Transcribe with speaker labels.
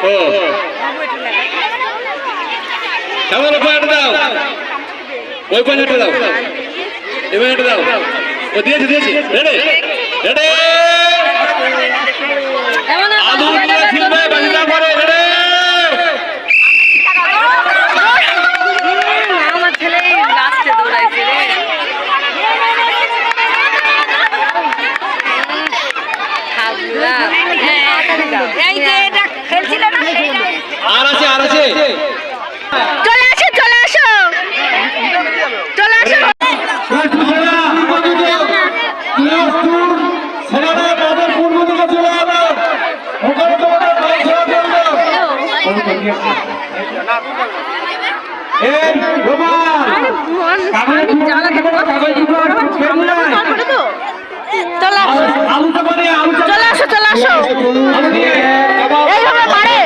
Speaker 1: ও আমার পয়েন্ট দাও, ওই পয়েন্ট দাও, এই পয়েন্ট দাও। ও দিয়েছি দিয়েছি। রেডি রেডি আলু দিয়ে খেলবে বাজিটা করে। রেডি
Speaker 2: আমার ছেলে লাস্টে দৌড়াইছে রে। এই যে এটা খেলছিল না,
Speaker 1: আর আছে আর আছে।
Speaker 2: চলে আসো চলে আসো চলে আসো। চলে আসো চলে আসো। এইভাবে পারে।